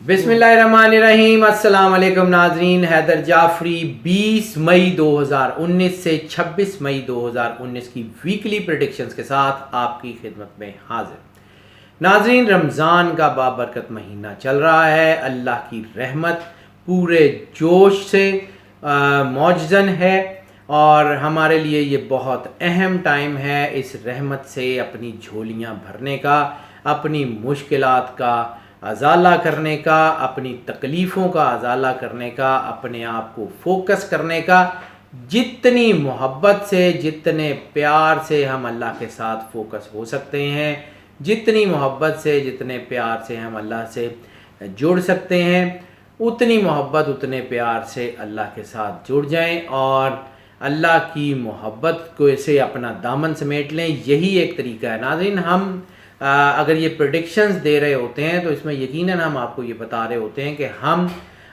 बिस्मिल्लाहिर्रहमानिर्रहीम। अस्सलाम वालेकुम नाजरीन। हैदर जाफरी 20 मई 2019 से 26 मई 2019 की वीकली प्रेडिक्शंस के साथ आपकी खिदमत में हाजिर। नाजरीन, रमज़ान का बाबरकत महीना चल रहा है। अल्लाह की रहमत पूरे जोश से मौजज़न है और हमारे लिए ये बहुत अहम टाइम है इस रहमत से अपनी झोलियाँ भरने का, अपनी मुश्किलात का अजाला करने का, अपनी तकलीफ़ों का अजाला करने का, अपने आप को फोकस करने का। जितनी मोहब्बत से, जितने प्यार से हम अल्लाह के साथ फोकस हो सकते हैं, जितनी मोहब्बत से, जितने प्यार से हम अल्लाह से जुड़ सकते हैं, उतनी मोहब्बत, उतने प्यार से अल्लाह के साथ जुड़ जाएं और अल्लाह की मोहब्बत को से अपना दामन समेट लें। यही एक तरीका है। नाज़रीन, हम अगर ये प्रेडिक्शंस दे रहे होते हैं तो इसमें यकीनन हम आपको ये बता रहे होते हैं कि हम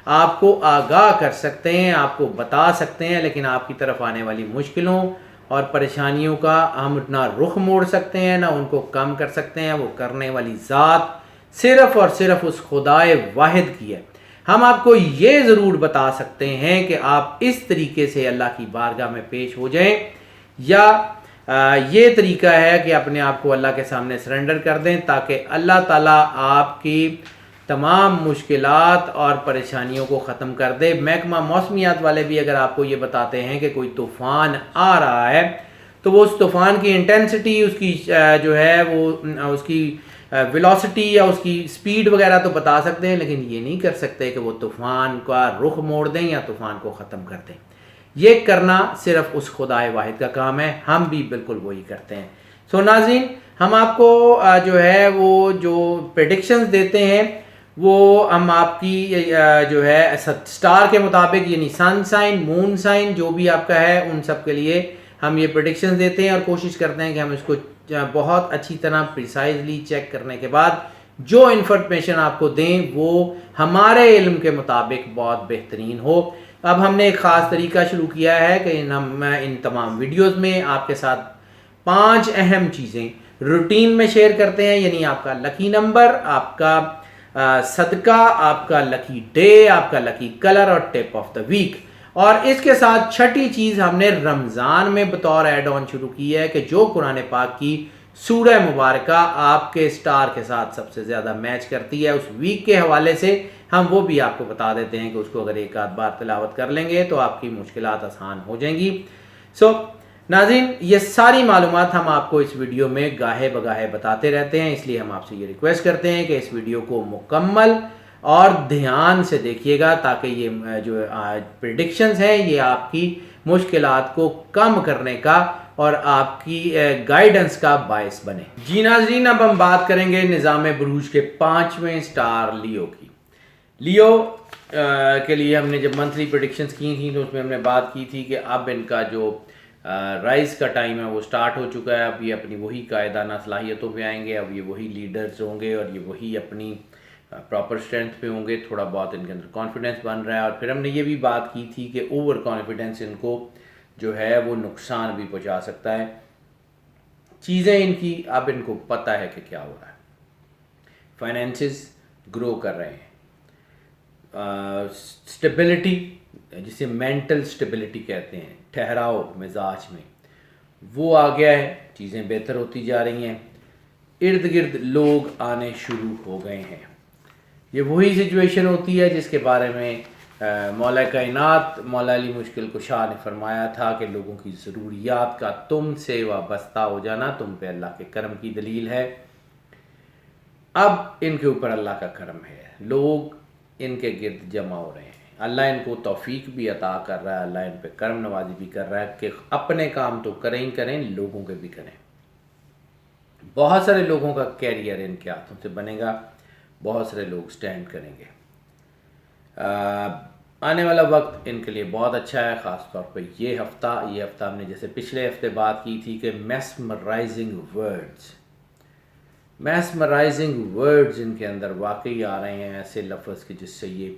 आपको आगाह कर सकते हैं, आपको बता सकते हैं, लेकिन आपकी तरफ आने वाली मुश्किलों और परेशानियों का हम ना रुख मोड़ सकते हैं, ना उनको कम कर सकते हैं। वो करने वाली ज़ात सिर्फ़ और सिर्फ उस खुदाए वाहिद की है। हम आपको ये ज़रूर बता सकते हैं कि आप इस तरीके से अल्लाह की बारगाह में पेश हो जाएं, या ये तरीका है कि अपने आप को अल्लाह के सामने सरेंडर कर दें ताकि अल्लाह ताला आपकी तमाम मुश्किलात और परेशानियों को ख़त्म कर दे। महकमा मौसमियात वाले भी अगर आपको ये बताते हैं कि कोई तूफ़ान आ रहा है तो वो उस तूफ़ान की इंटेंसिटी, उसकी जो है वो उसकी वेलोसिटी या उसकी स्पीड वगैरह तो बता सकते हैं, लेकिन ये नहीं कर सकते कि वो तूफ़ान का रुख मोड़ दें या तूफ़ान को ख़त्म कर दें। ये करना सिर्फ उस खुदाए वाहिद का काम है। हम भी बिल्कुल वही करते हैं। सो नाज़रीन, हम आपको जो है वो जो प्रेडिक्शंस देते हैं वो हम आपकी जो है स्टार के मुताबिक, यानी सन साइन, मून साइन जो भी आपका है, उन सब के लिए हम ये प्रेडिक्शंस देते हैं और कोशिश करते हैं कि हम इसको बहुत अच्छी तरह प्रिसाइजली चेक करने के बाद जो इन्फॉर्मेशन आपको दें वो हमारे इल्म के मुताबिक बहुत बेहतरीन हो। अब हमने एक ख़ास तरीका शुरू किया है कि हम इन तमाम वीडियोस में आपके साथ 5 अहम चीज़ें रूटीन में शेयर करते हैं, यानी आपका लकी नंबर, आपका सदका, आपका लकी डे, आपका लकी कलर और टिप ऑफ द वीक। और इसके साथ छठी चीज़ हमने रमज़ान में बतौर ऐड ऑन शुरू की है कि जो कुरान पाक की सूरह मुबारका आपके स्टार के साथ सबसे ज़्यादा मैच करती है, उस वीक के हवाले से हम वो भी आपको बता देते हैं कि उसको अगर एक आध बार तिलावत कर लेंगे तो आपकी मुश्किलात आसान हो जाएंगी। सो नाज़रीन, ये सारी मालूमात हम आपको इस वीडियो में गाहे बगाहे बताते रहते हैं, इसलिए हम आपसे ये रिक्वेस्ट करते हैं कि इस वीडियो को मुकम्मल और ध्यान से देखिएगा ताकि ये जो प्रेडिक्शंस हैं ये आपकी मुश्किलात को कम करने का और आपकी गाइडेंस का बायस बने। जी नाज़रीन, अब हम बात करेंगे निज़ाम बुरूज के 5वें स्टार लियो की। लियो के लिए हमने जब मंथली प्रेडिक्शंस की थी तो उसमें हमने बात की थी कि अब इनका जो राइज़ का टाइम है वो स्टार्ट हो चुका है। अब ये अपनी वही कायदाना सलाहियतों पे आएंगे, अब ये वही लीडर्स होंगे और ये वही अपनी प्रॉपर स्ट्रेंथ पे होंगे। थोड़ा बहुत इनके अंदर कॉन्फिडेंस बन रहा है और फिर हमने ये भी बात की थी कि ओवर कॉन्फिडेंस इनको जो है वो नुकसान भी पहुंचा सकता है। चीज़ें इनकी अब इनको पता है कि क्या हो रहा है। फाइनेंसेस ग्रो कर रहे हैं, स्टेबिलिटी जिसे मेंटल स्टेबिलिटी कहते हैं, ठहराव मिजाज में, वो आ गया है। चीज़ें बेहतर होती जा रही हैं। इर्द गिर्द लोग आने शुरू हो गए हैं। ये वही सिचुएशन होती है जिसके बारे में मौला कायनात मौला अली मुश्किल कुशा ने फरमाया था कि लोगों की ज़रूरियात का तुमसे वाबस्ता हो जाना तुम पे अल्लाह के करम की दलील है। अब इनके ऊपर अल्लाह का करम है, लोग इनके गिर्द जमा हो रहे हैं। अल्लाह इनको तौफीक भी अता कर रहा है, अल्लाह इन पे करम नवाजी भी कर रहा है कि अपने काम तो करें ही करें, लोगों के भी करें। बहुत सारे लोगों का कैरियर इनके हाथों से बनेगा, बहुत सारे लोग स्टैंड करेंगे। आने वाला वक्त इनके लिए बहुत अच्छा है, ख़ास तौर पे ये हफ़्ता हमने जैसे पिछले हफ्ते बात की थी कि मैस्मराइजिंग वर्ड्स इनके अंदर वाकई आ रहे हैं, ऐसे लफ्ज़ के जिससे ये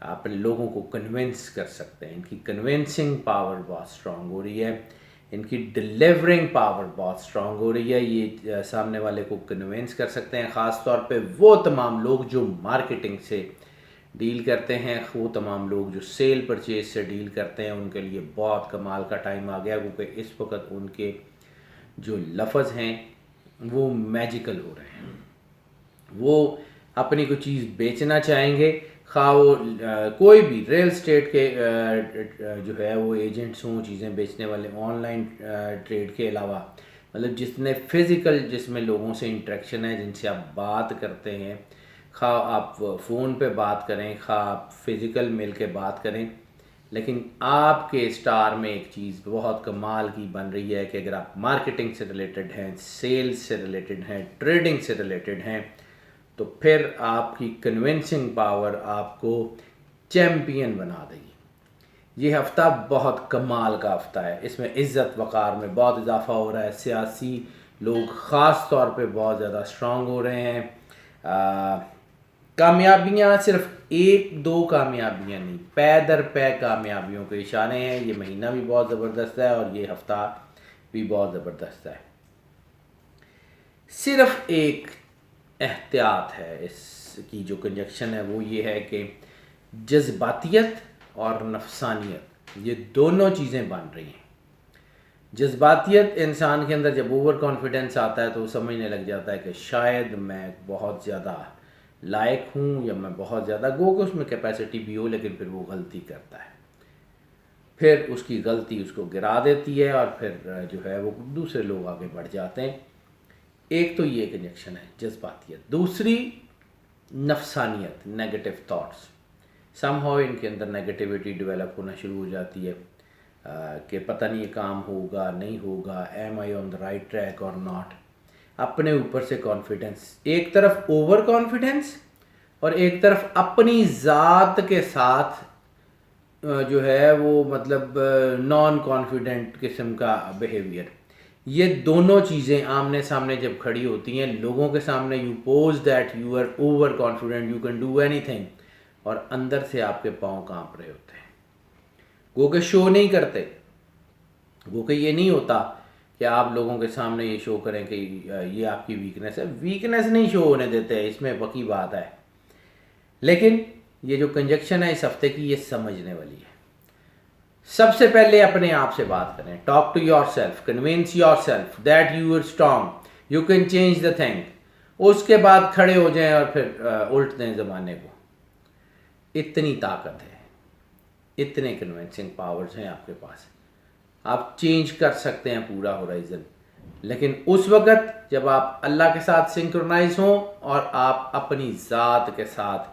अपने लोगों को कन्विंस कर सकते हैं। इनकी कन्विंसिंग पावर बहुत स्ट्रॉन्ग हो रही है, इनकी डिलीवरिंग पावर बहुत स्ट्रॉन्ग हो रही है। ये सामने वाले को कन्विंस कर सकते हैं, ख़ास तौर पे वो तमाम लोग जो मार्केटिंग से ڈیل کرتے ہیں، وہ تمام لوگ جو سیل پرچیز سے ڈیل کرتے ہیں ان کے لیے بہت کمال کا ٹائم آ گیا، کیونکہ اس وقت ان کے جو لفظ ہیں وہ میجیکل ہو رہے ہیں۔ وہ اپنی کوئی چیز بیچنا چاہیں گے، خواہ وہ کوئی بھی ریل اسٹیٹ کے جو ہے وہ ایجنٹس ہوں، چیزیں بیچنے والے، آن لائن ٹریڈ کے علاوہ، مطلب جتنے فزیکل جس میں لوگوں سے انٹریکشن ہے، جن سے آپ بات کرتے ہیں، خواہ آپ فون پہ بات کریں، خواہ آپ فزیکل مل کے بات کریں، لیکن آپ کے اسٹار میں ایک چیز بہت کمال کی بن رہی ہے کہ اگر آپ مارکیٹنگ سے ریلیٹڈ ہیں، سیلز سے ریلیٹڈ ہیں، ٹریڈنگ سے ریلیٹڈ ہیں، تو پھر آپ کی کنونسنگ پاور آپ کو چیمپئن بنا دے گی۔ یہ ہفتہ بہت کمال کا ہفتہ ہے، اس میں عزت وقار میں بہت اضافہ ہو رہا ہے، سیاسی لوگ خاص طور پہ بہت زیادہ اسٹرانگ ہو رہے ہیں۔ کامیابیاں صرف ایک دو کامیابیاں نہیں، پے در پے کامیابیوں کے اشارے ہیں۔ یہ مہینہ بھی بہت زبردست ہے اور یہ ہفتہ بھی بہت زبردست ہے۔ صرف ایک احتیاط ہے اس کی جو کنجکشن ہے، وہ یہ ہے کہ جذباتیت اور نفسانیت یہ دونوں چیزیں بن رہی ہیں۔ جذباتیت انسان کے اندر جب اوور کانفیڈنس آتا ہے تو وہ سمجھنے لگ جاتا ہے کہ شاید میں بہت زیادہ لائق ہوں یا میں بہت زیادہ، گو کہ اس میں کیپیسٹی بھی ہو، لیکن پھر وہ غلطی کرتا ہے، پھر اس کی غلطی اس کو گرا دیتی ہے اور پھر جو ہے وہ دوسرے لوگ آگے بڑھ جاتے ہیں۔ ایک تو یہ کنجکشن ہے جذباتیت، دوسری نفسانیت، نیگیٹو تھاٹس۔ سم ہاؤ ان کے اندر نیگیٹیوٹی ڈیولپ ہونا شروع ہو جاتی ہے کہ پتہ نہیں یہ کام ہوگا نہیں ہوگا، am I on the right track or not. اپنے اوپر سے کانفیڈنس، ایک طرف اوور کانفیڈنس اور ایک طرف اپنی ذات کے ساتھ جو ہے وہ مطلب نان کانفیڈنٹ قسم کا بیہیویئر۔ یہ دونوں چیزیں آمنے سامنے جب کھڑی ہوتی ہیں لوگوں کے سامنے، you pose that you are over confident, you can do anything, اور اندر سے آپ کے پاؤں کانپ رہے ہوتے ہیں، گو کہ شو نہیں کرتے، گو کہ یہ نہیں ہوتا کہ آپ لوگوں کے سامنے یہ شو کریں کہ یہ آپ کی ویکنس ہے، ویکنس نہیں شو ہونے دیتے، اس میں پکی بات ہے۔ لیکن یہ جو کنجکشن ہے اس ہفتے کی، یہ سمجھنے والی ہے۔ سب سے پہلے اپنے آپ سے بات کریں، talk to yourself, convince yourself that you are strong, you can change the thing. اس کے بعد کھڑے ہو جائیں اور پھر الٹ دیں زمانے کو۔ اتنی طاقت ہے، اتنے کنونسنگ پاورز ہیں آپ کے پاس، آپ چینج کر سکتے ہیں پورا ہورائزن، لیکن اس وقت جب آپ اللہ کے ساتھ سنکرونائز ہوں اور آپ اپنی ذات کے ساتھ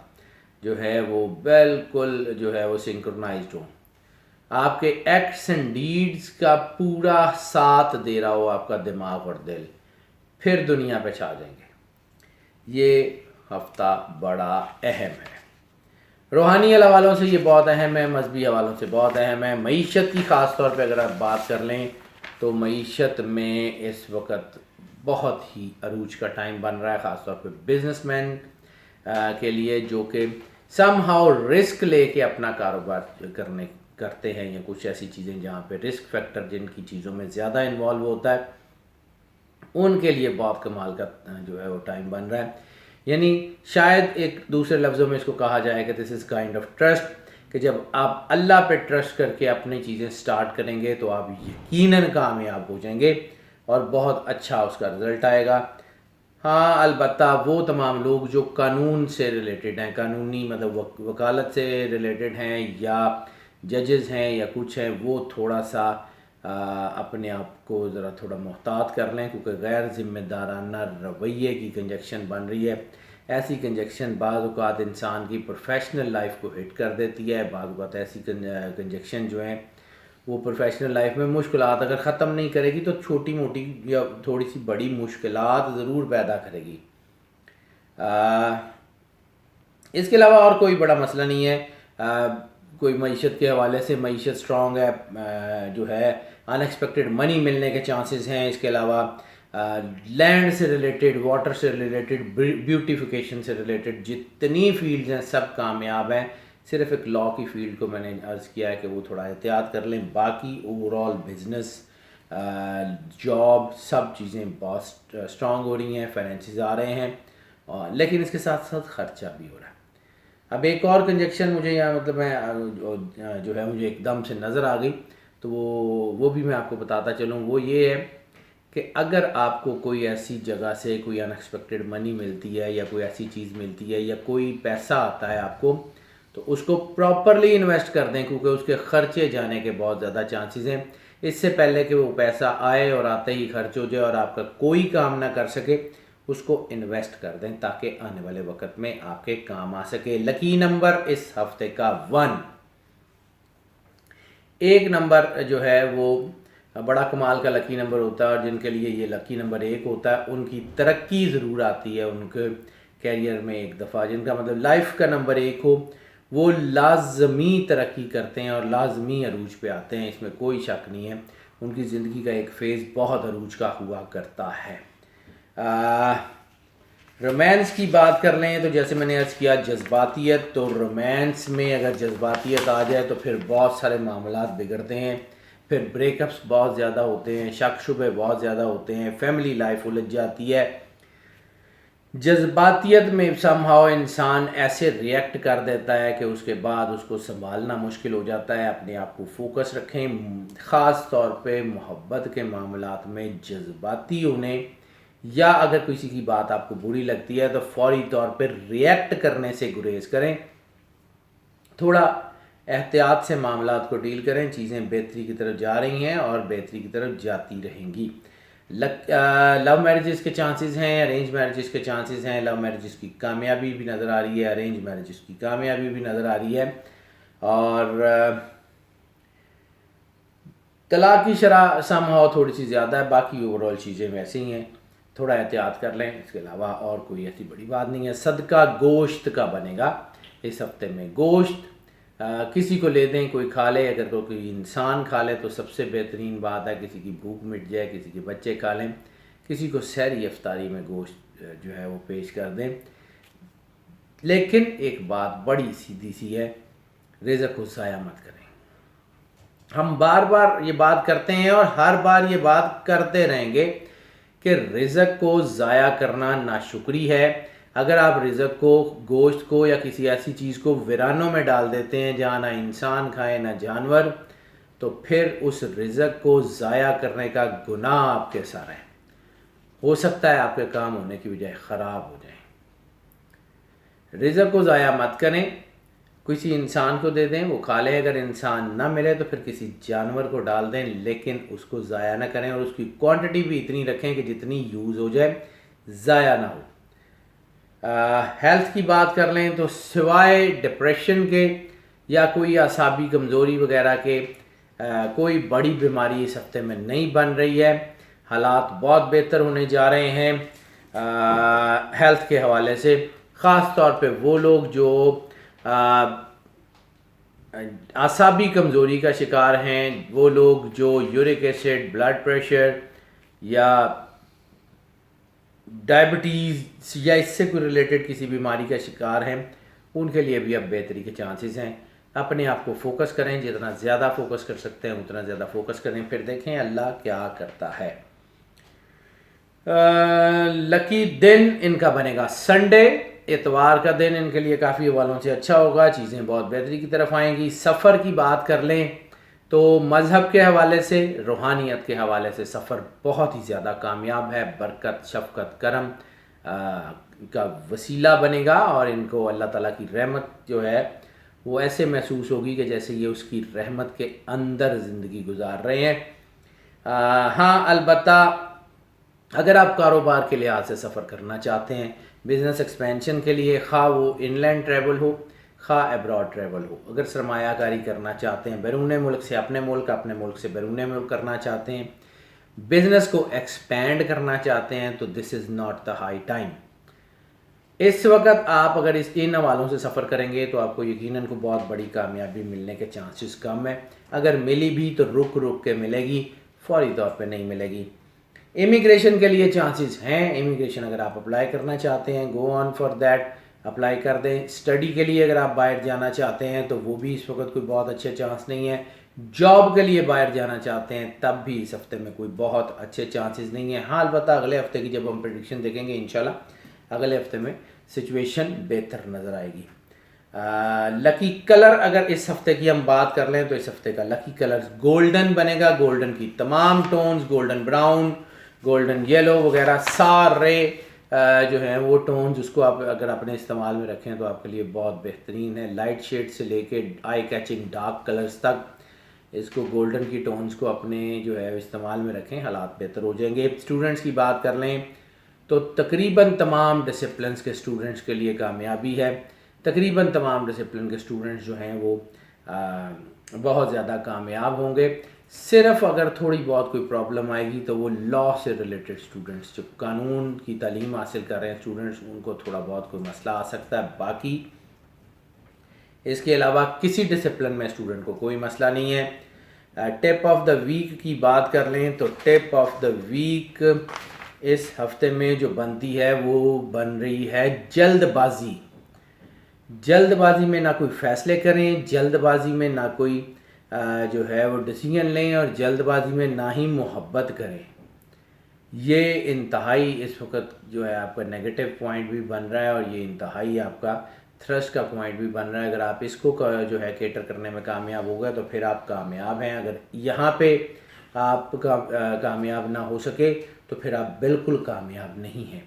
جو ہے وہ بالکل جو ہے وہ سنکرونائزڈ ہوں، آپ کے ایکٹس اینڈ ڈیڈز کا پورا ساتھ دے رہا ہو آپ کا دماغ اور دل، پھر دنیا پہ چھا جائیں گے۔ یہ ہفتہ بڑا اہم ہے، روحانی حوالوں سے یہ بہت اہم ہے، مذہبی حوالوں سے بہت اہم ہے۔ معیشت کی خاص طور پہ اگر آپ بات کر لیں تو معیشت میں اس وقت بہت ہی عروج کا ٹائم بن رہا ہے، خاص طور پہ بزنس مین کے لیے جو کہ سم ہاؤ رسک لے کے اپنا کاروبار کرتے ہیں، یا کچھ ایسی چیزیں جہاں پہ رسک فیکٹر جن کی چیزوں میں زیادہ انوالو ہوتا ہے، ان کے لیے بہت کمال کا جو ہے وہ ٹائم بن رہا ہے۔ یعنی شاید ایک دوسرے لفظوں میں اس کو کہا جائے کہ دس از کائنڈ آف ٹرسٹ، کہ جب آپ اللہ پہ ٹرسٹ کر کے اپنی چیزیں سٹارٹ کریں گے تو آپ یقیناً کامیاب ہو جائیں گے اور بہت اچھا اس کا رزلٹ آئے گا۔ ہاں البتہ وہ تمام لوگ جو قانون سے ریلیٹڈ ہیں، قانونی مطلب وکالت سے ریلیٹڈ ہیں یا ججز ہیں یا کچھ ہیں، وہ تھوڑا سا اپنے آپ کو ذرا تھوڑا محتاط کر لیں، کیونکہ غیر ذمہ دارانہ رویے کی کنجکشن بن رہی ہے۔ ایسی کنجکشن بعض اوقات انسان کی پروفیشنل لائف کو ہٹ کر دیتی ہے، بعض اوقات ایسی کنجکشن جو ہیں وہ پروفیشنل لائف میں مشکلات اگر ختم نہیں کرے گی تو چھوٹی موٹی یا تھوڑی سی بڑی مشکلات ضرور پیدا کرے گی۔ اس کے علاوہ اور کوئی بڑا مسئلہ نہیں ہے۔ کوئی معیشت کے حوالے سے معیشت سٹرانگ ہے، جو ہے ان ایکسپیکٹڈ منی ملنے کے چانسز ہیں۔ اس کے علاوہ لینڈ سے ریلیٹڈ، واٹر سے ریلیٹڈ، بیوٹیفیکیشن سے ریلیٹڈ جتنی فیلڈز ہیں سب کامیاب ہیں۔ صرف ایک لا کی فیلڈ کو میں نے عرض کیا ہے کہ وہ تھوڑا احتیاط کر لیں، باقی اوور آل بزنس، جاب، سب چیزیں بہت اسٹرانگ ہو رہی ہیں، فائنینسز آ رہے ہیں، لیکن اس کے ساتھ ساتھ خرچہ بھی ہو رہا ہے۔ अब एक और कंजक्शन मुझे यहाँ मतलब मैं जो है मुझे एकदम से नज़र आ गई, तो वो भी मैं आपको बताता चलूँ। वो ये है कि अगर आपको कोई ऐसी जगह से कोई अनएक्सपेक्टेड मनी मिलती है या कोई ऐसी चीज़ मिलती है या कोई पैसा आता है आपको, तो उसको प्रॉपरली इन्वेस्ट कर दें, क्योंकि उसके खर्चे जाने के बहुत ज़्यादा चांसेस हैं। इससे पहले कि वो पैसा आए और आते ही खर्च हो जाए और आपका कोई काम ना कर सके, उसको इन्वेस्ट कर दें ताकि आने वाले वक्त में आपके काम आ सके। लकी नंबर इस हफ्ते का 1। एक नंबर जो है वो बड़ा कमाल का लकी नंबर होता है, और जिनके लिए ये लकी नंबर 1 होता है उनकी तरक्की ज़रूर आती है उनके कैरियर में एक दफ़ा। जिनका मतलब लाइफ का नंबर 1 हो वो लाजमी तरक्की करते हैं और लाजमी अरूज पे आते हैं, इसमें कोई शक नहीं है। उनकी ज़िंदगी का एक फ़ेज़ बहुत अरूज का हुआ करता है। रोमांस की बात कर लें तो जैसे मैंने अर्ज़ किया जज्बातियत, तो रोमांस में अगर जज्बातियत आ जाए तो फिर बहुत सारे मामलात बिगड़ते हैं, फिर ब्रेकअप्स बहुत ज़्यादा होते हैं, शक शुबे बहुत ज़्यादा होते हैं, फैमिली लाइफ उलझ जाती है। जज्बातियत में समहाउ इंसान ऐसे रिएक्ट कर देता है कि उसके बाद उसको संभालना मुश्किल हो जाता है। अपने आप को फोकस रखें, ख़ास तौर पे मोहब्बत के मामलात में जज्बाती होने या अगर किसी की बात आपको बुरी लगती है तो फौरी तौर पर रिएक्ट करने से गुरेज करें। थोड़ा एहतियात से मामलात को डील करें। चीज़ें बेहतरी की तरफ जा रही हैं और बेहतरी की तरफ जाती रहेंगी। लव मैरिजेस के चांसेस हैं, अरेंज मैरिजेस के चांसेस हैं। लव मैरिजेस की कामयाबी भी नज़र आ रही है, अरेंज मैरिजेस की कामयाबी भी नज़र आ रही है, और तलाक की शरह समहाउ थोड़ी सी ज़्यादा है। बाकी ओवरऑल चीज़ें वैसे ही हैं, थोड़ा एहतियात कर लें, इसके अलावा और कोई ऐसी बड़ी बात नहीं है। सदका गोश्त का बनेगा इस हफ्ते में। गोश्त किसी को ले दें, कोई खा ले, अगर कोई इंसान खा ले तो सबसे बेहतरीन बात है। किसी की भूख मिट जाए, किसी के बच्चे खा लें, किसी को सहरी इफ्तारी में गोश्त जो है वो पेश कर दें। लेकिन एक बात बड़ी सीधी सी है, रिज़्क़ को ज़ाया मत करें। हम बार बार ये बात करते हैं और हर बार ये बात करते रहेंगे कि रिज़्क़ को ज़ाया करना नाशुक्री है। अगर आप रिज़्क़ को, गोश्त को या किसी ऐसी चीज़ को वीरानों में डाल देते हैं जहाँ ना इंसान खाए ना जानवर, तो फिर उस रिज़्क़ को ज़ाया करने का गुनाह आपके सर है। हो सकता है आपके काम होने की बजाय ख़राब हो जाए। रिज़्क़ को ज़ाया मत करें, किसी इंसान को दे दें, वो खा ले। अगर इंसान ना मिले तो फिर किसी जानवर को डाल दें, लेकिन उसको ज़ाया ना करें, और उसकी क्वांटिटी भी इतनी रखें कि जितनी यूज़ हो जाए, ज़ाया ना हो। हेल्थ की बात कर लें तो सिवाय डिप्रेशन के या कोई आसाबी कमज़ोरी वगैरह के कोई बड़ी बीमारी इस हफ्ते में नहीं बन रही है। हालात बहुत बेहतर होने जा रहे हैं हेल्थ के हवाले से। ख़ास तौर पे वो लोग जो आसाबी कमज़ोरी का शिकार हैं, वो लोग जो यूरिक एसिड, ब्लड प्रेशर या डायबिटीज़ या इससे कोई रिलेटेड किसी बीमारी का शिकार हैं, उनके लिए भी अब बेहतरी के चांसेस हैं। अपने आप को फोकस करें, जितना ज़्यादा फोकस कर सकते हैं उतना ज़्यादा फोकस करें, फिर देखें अल्लाह क्या करता है। लकी दिन इनका बनेगा संडे, इतवार का दिन इनके लिए काफ़ी हवालों से अच्छा होगा, चीज़ें बहुत बेहतरी की तरफ आएंगी। सफ़र की बात कर लें तो मज़हब के हवाले से, रूहानियत के हवाले से सफ़र बहुत ही ज़्यादा कामयाब है। बरकत, शफ़क़त, करम का वसीला बनेगा और इनको अल्लाह ताला की रहमत जो है वो ऐसे महसूस होगी कि जैसे ये उसकी रहमत के अंदर ज़िंदगी गुजार रहे हैं। हाँ, अलबत्ता अगर आप कारोबार के लिहाज से सफ़र करना चाहते हैं, बिज़नेस एक्सपेंशन के लिए, खा वो इनलैंड ट्रैवल हो, खा एब्रॉड ट्रैवल हो, अगर सरमायाकारी करना चाहते हैं, बैरून मुल्क से अपने मुल्क से बैरून मुल्क करना चाहते हैं, बिज़नेस को एक्सपेंड करना चाहते हैं, तो this is not the high time. इस वक्त आप अगर इन हवालों से सफ़र करेंगे तो आपको यकीनन को बहुत बड़ी कामयाबी मिलने के चांसेस कम है। अगर मिली भी तो रुक रुक के मिलेगी, फौरी तौर पे नहीं मिलेगी। इमिग्रेशन के लिए चांसेस हैं। इमिग्रेशन अगर आप अप्लाई करना चाहते हैं, go on for that, apply कर दें। स्टडी के लिए अगर आप बाहर जाना चाहते हैं तो वो भी इस वक्त कोई बहुत अच्छे चांस नहीं है। जॉब के लिए बाहर जाना चाहते हैं तब भी इस हफ्ते में कोई बहुत अच्छे चांसेस नहीं है। हाँ, अलबत्ता अगले हफ्ते की जब हम प्रेडिक्शन देखेंगे इंशाल्लाह अगले हफ्ते में सिचुएशन बेहतर नज़र आएगी। لکی کلر اگر اس ہفتے کی ہم بات کر لیں تو اس ہفتے کا لکی کلر گولڈن بنے گا. گولڈن کی تمام ٹونز، گولڈن براؤن، گولڈن یلو وغیرہ سارے جو ہیں وہ ٹونز، اس کو آپ اگر اپنے استعمال میں رکھیں تو آپ کے لیے بہت بہترین ہے. لائٹ شیڈ سے لے کے آئی کیچنگ ڈارک کلرز تک اس کو گولڈن کی ٹونز کو اپنے جو ہے استعمال میں رکھیں، حالات بہتر ہو جائیں گے. اسٹوڈنٹس کی بات کر لیں تو تقریباً تمام ڈسپلنس کے اسٹوڈنٹس کے لیے کامیابی ہے. تقریباً تمام ڈسپلن کے اسٹوڈنٹس جو ہیں وہ بہت زیادہ کامیاب ہوں گے. صرف اگر تھوڑی بہت کوئی پرابلم آئے گی تو وہ لا سے ریلیٹڈ اسٹوڈنٹس، جو قانون کی تعلیم حاصل کر رہے ہیں اسٹوڈنٹس، ان کو تھوڑا بہت کوئی مسئلہ آ سکتا ہے. باقی اس کے علاوہ کسی ڈسپلن میں اسٹوڈنٹ کو کوئی مسئلہ نہیں ہے. ٹپ آف دا ویک کی بات کر لیں تو ٹپ آف دا ویک اس ہفتے میں جو بنتی ہے وہ بن رہی ہے جلد بازی. جلد بازی میں نہ کوئی فیصلے کریں، جلد بازی میں نہ کوئی جو ہے وہ ڈیسیجن لیں، اور جلد بازی میں نہ ہی محبت کریں. یہ انتہائی اس وقت جو ہے آپ کا نیگیٹو پوائنٹ بھی بن رہا ہے، اور یہ انتہائی آپ کا تھرسٹ کا پوائنٹ بھی بن رہا ہے. اگر آپ اس کو جو ہے کیٹر کرنے میں کامیاب ہو گئے تو پھر آپ کامیاب ہیں. اگر یہاں پہ آپ کامیاب نہ ہو سکے تو پھر آپ بالکل کامیاب نہیں ہیں.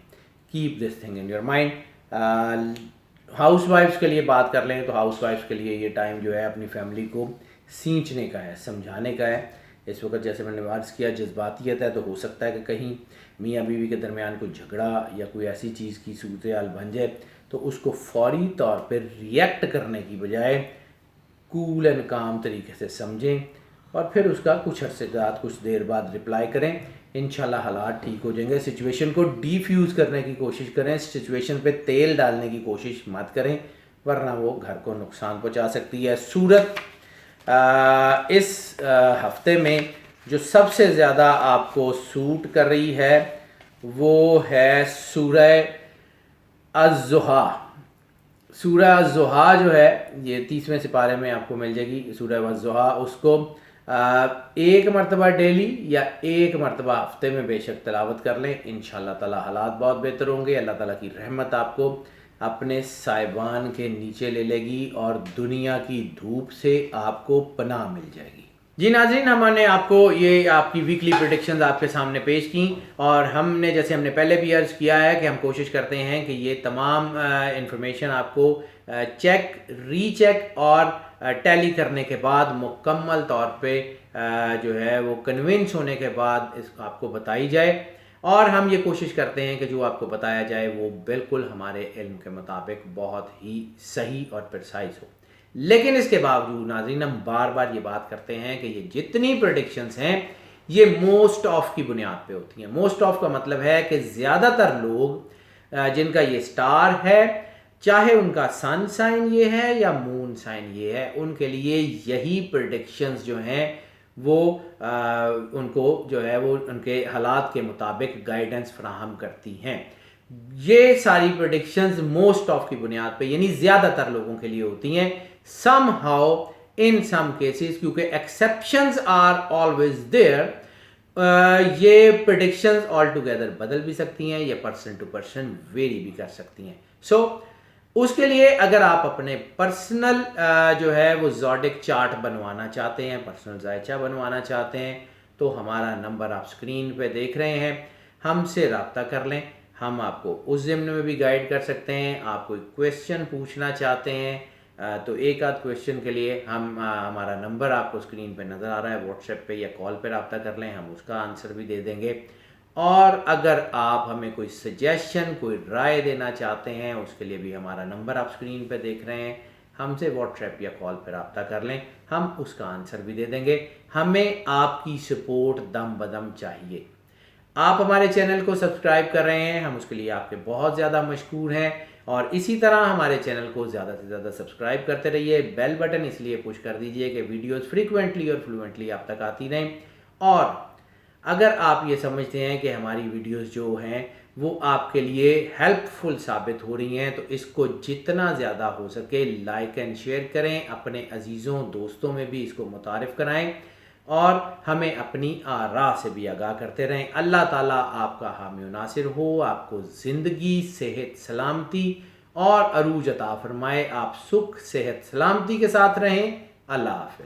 Keep this thing in your mind. House wives کے لیے بات کر لیں تو ہاؤس وائفس کے لیے یہ ٹائم جو ہے اپنی فیملی کو سینچنے کا ہے، سمجھانے کا ہے. اس وقت جیسے میں نے عرض کیا جذباتیت ہے، تو ہو سکتا ہے کہ کہیں میاں بیوی کے درمیان کوئی جھگڑا یا کوئی ایسی چیز کی صورتحال بن جائے تو اس کو فوری طور پہ ریئیکٹ کرنے کی بجائے کول اینڈ کام طریقے سے سمجھیں، اور پھر اس کا کچھ عرصے بعد، کچھ دیر بعد رپلائی کریں. انشاءاللہ حالات ٹھیک ہو جائیں گے. سچویشن کو ڈیفیوز کرنے کی کوشش کریں، سچویشن پہ تیل ڈالنے کی کوشش مت کریں، ورنہ وہ گھر کو نقصان پہنچا سکتی ہے. سورت اس ہفتے میں جو سب سے زیادہ آپ کو سوٹ کر رہی ہے وہ ہے سورہ الضحیٰ. سورہ الضحیٰ جو ہے یہ 30ویں سپارے میں آپ کو مل جائے گی سورہ الضحیٰ. اس کو ایک مرتبہ ڈیلی یا ایک مرتبہ ہفتے میں بے شک تلاوت کر لیں، انشاءاللہ تعالی حالات بہت بہتر ہوں گے. اللہ تعالیٰ کی رحمت آپ کو اپنے سائبان کے نیچے لے لے گی اور دنیا کی دھوپ سے آپ کو پناہ مل جائے گی. جی ناظرین، ہم نے آپ کو یہ آپ کی ویکلی پریڈکشنز آپ کے سامنے پیش کیں، اور ہم نے جیسے ہم نے پہلے بھی عرض کیا ہے کہ ہم کوشش کرتے ہیں کہ یہ تمام انفارمیشن آپ کو چیک، ری چیک اور ٹیلی کرنے کے بعد مکمل طور پہ جو ہے وہ کنونس ہونے کے بعد اس آپ کو بتائی جائے، اور ہم یہ کوشش کرتے ہیں کہ جو آپ کو بتایا جائے وہ بالکل ہمارے علم کے مطابق بہت ہی صحیح اور پرسائز ہو. لیکن اس کے باوجود ناظرین ہم بار بار یہ بات کرتے ہیں کہ یہ جتنی پریڈکشنز ہیں یہ موسٹ آف کی بنیاد پہ ہوتی ہیں. موسٹ آف کا مطلب ہے کہ زیادہ تر لوگ جن کا یہ سٹار ہے، چاہے ان کا سن سائن یہ ہے یا مون سائن یہ ہے، ان کے لیے یہی پریڈکشنز جو ہیں وہ ان کو جو ہے وہ ان کے حالات کے مطابق گائیڈنس فراہم کرتی ہیں. یہ ساری پریڈکشنز موسٹ آف کی بنیاد پہ یعنی زیادہ تر لوگوں کے لیے ہوتی ہیں. Some how in some cases, کیونکہ ایکسیپشنز آر آلویز دیئر، یہ پریڈکشنز آل ٹوگیدر بدل بھی سکتی ہیں یا پرسن ٹو پرسن ویری بھی کر سکتی ہیں. سو اس کے لیے اگر آپ اپنے پرسنل جو ہے وہ زوڈک چارٹ بنوانا چاہتے ہیں، پرسنل ذائچہ بنوانا چاہتے ہیں، تو ہمارا نمبر آپ اسکرین پہ دیکھ رہے ہیں، ہم سے رابطہ کر لیں. ہم آپ کو اس ضمن میں بھی گائیڈ کر سکتے ہیں. آپ کوئی کویسچن پوچھنا چاہتے ہیں تو ایک آدھ کویسچن کے لیے ہمارا نمبر آپ کو اسکرین پہ نظر آ رہا ہے، واٹس ایپ پہ یا کال پہ رابطہ کر لیں، ہم اس کا آنسر بھی دے دیں گے. اور اگر آپ ہمیں کوئی سجیشن، کوئی رائے دینا چاہتے ہیں، اس کے لیے بھی ہمارا نمبر آپ اسکرین پہ دیکھ رہے ہیں، ہم سے واٹس ایپ یا کال پہ رابطہ کر لیں، ہم اس کا آنسر بھی دے دیں گے. ہمیں آپ کی سپورٹ دم بدم چاہیے. آپ ہمارے چینل کو سبسکرائب کر رہے ہیں، ہم اس کے لیے آپ کے بہت زیادہ مشکور ہیں، اور اسی طرح ہمارے چینل کو زیادہ سے زیادہ سبسکرائب کرتے رہیے. بیل بٹن اس لیے پش کر دیجئے کہ ویڈیوز فریکوینٹلی اور فلوئنٹلی آپ تک آتی رہیں. اور اگر آپ یہ سمجھتے ہیں کہ ہماری ویڈیوز جو ہیں وہ آپ کے لیے ہیلپ فل ثابت ہو رہی ہیں، تو اس کو جتنا زیادہ ہو سکے لائک اینڈ شیئر کریں، اپنے عزیزوں دوستوں میں بھی اس کو متعارف کرائیں، اور ہمیں اپنی آراء سے بھی آگاہ کرتے رہیں. اللہ تعالیٰ آپ کا حامی و ناصر ہو، آپ کو زندگی، صحت، سلامتی اور عروج عطا فرمائے. آپ سکھ صحت سلامتی کے ساتھ رہیں. اللہ حافظ.